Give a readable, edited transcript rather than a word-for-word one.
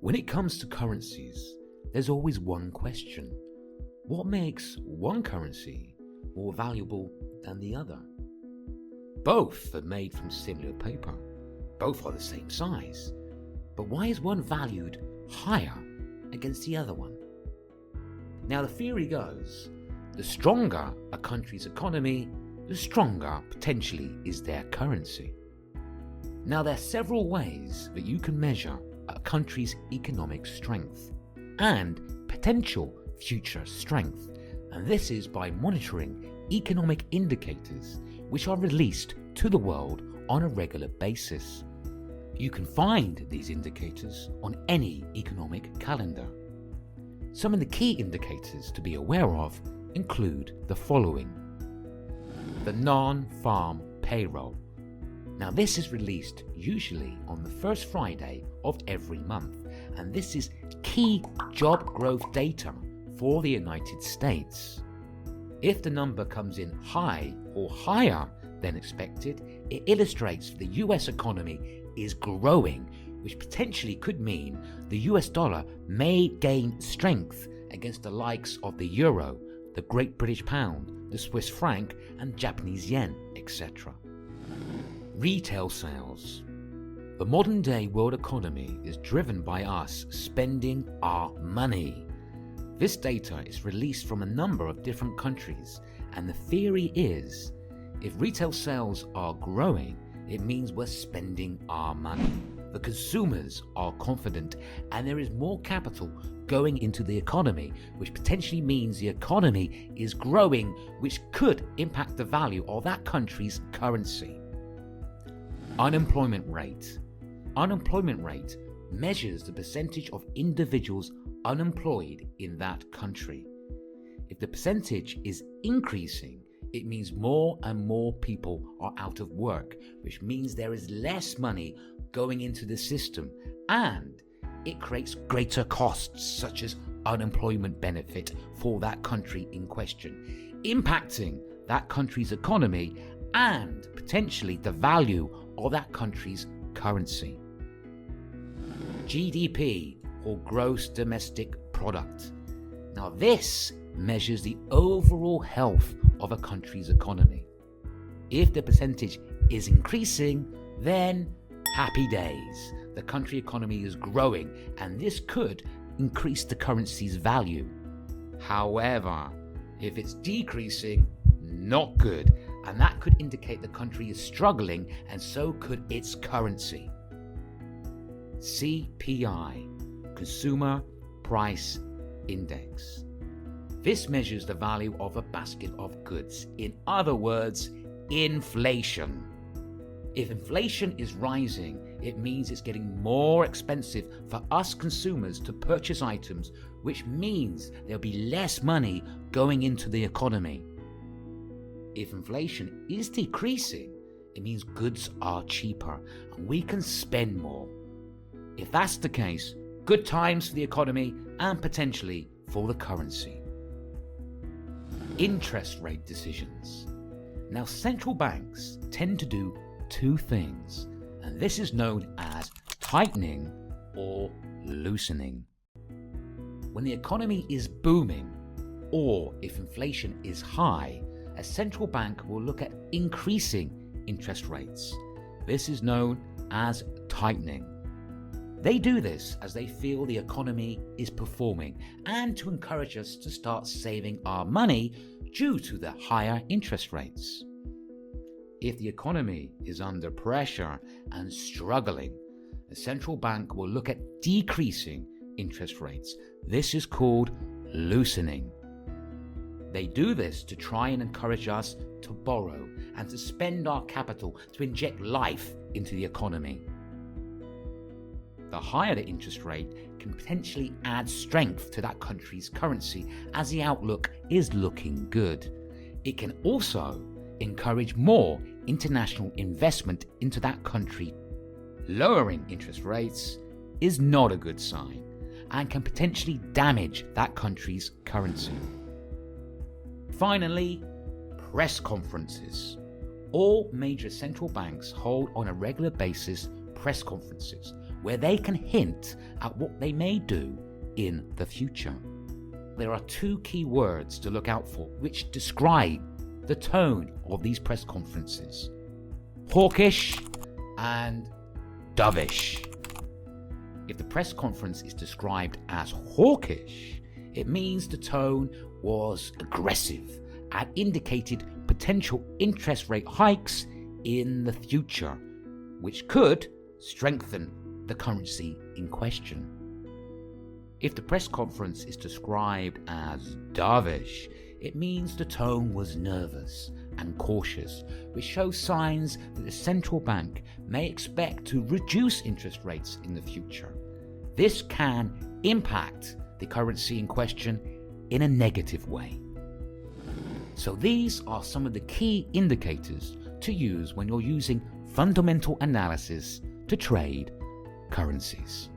When it comes to currencies, there's always one question. What makes one currency more valuable than the other? Both are made from similar paper. Both are the same size. But why is one valued higher against the other one? Now, the theory goes, the stronger a country's economy, the stronger potentially is their currency. Now, there are several ways that you can measure a country's economic strength and potential future strength, and this is by monitoring economic indicators which are released to the world on a regular basis. You can find these indicators on any economic calendar. Some of the key indicators to be aware of include the following. The non-farm payroll. Now, this is released usually on the first Friday of every month, and this is key job growth data for the United States. If the number comes in high or higher than expected, it illustrates the US economy is growing, which potentially could mean the US dollar may gain strength against the likes of the euro, the Great British Pound, the Swiss franc, and Japanese yen, etc. Retail sales. The modern day world economy is driven by us spending our money. This data is released from a number of different countries, and the theory is if retail sales are growing, it means we're spending our money. The consumers are confident and there is more capital going into the economy, which potentially means the economy is growing, which could impact the value of that country's currency. Unemployment rate. Unemployment rate measures the percentage of individuals unemployed in that country. If the percentage is increasing, it means more and more people are out of work, which means there is less money going into the system, and it creates greater costs such as unemployment benefit for that country in question, impacting that country's economy and potentially the value of that country's currency. GDP, or gross domestic product. Now, this measures the overall health of a country's economy. If the percentage is increasing, then happy days. The country economy is growing, and this could increase the currency's value. However, if it's decreasing, not good, and that could indicate the country is struggling, and so could its currency. CPI, Consumer Price Index. This measures the value of a basket of goods. In other words, inflation. If inflation is rising, it means it's getting more expensive for us consumers to purchase items, which means there'll be less money going into the economy. If inflation is decreasing, it means goods are cheaper and we can spend more. If that's the case, good times for the economy and potentially for the currency. Interest rate decisions. Now, central banks tend to do two things, and this is known as tightening or loosening. When the economy is booming, or if inflation is high, a central bank will look at increasing interest rates. This is known as tightening. They do this as they feel the economy is performing and to encourage us to start saving our money due to the higher interest rates. If the economy is under pressure and struggling, the central bank will look at decreasing interest rates. This is called loosening. They do this to try and encourage us to borrow and to spend our capital to inject life into the economy. The higher the interest rate can potentially add strength to that country's currency as the outlook is looking good. It can also encourage more international investment into that country. Lowering interest rates is not a good sign and can potentially damage that country's currency. Finally, press conferences. All major central banks hold on a regular basis press conferences where they can hint at what they may do in the future. There are two key words to look out for which describe the tone of these press conferences: hawkish and dovish. If the press conference is described as hawkish, it means the tone was aggressive and indicated potential interest rate hikes in the future, which could strengthen the currency in question. If the press conference is described as dovish, it means the tone was nervous and cautious, which shows signs that the central bank may expect to reduce interest rates in the future. This can impact the currency in question in a negative way. So these are some of the key indicators to use when you're using fundamental analysis to trade currencies.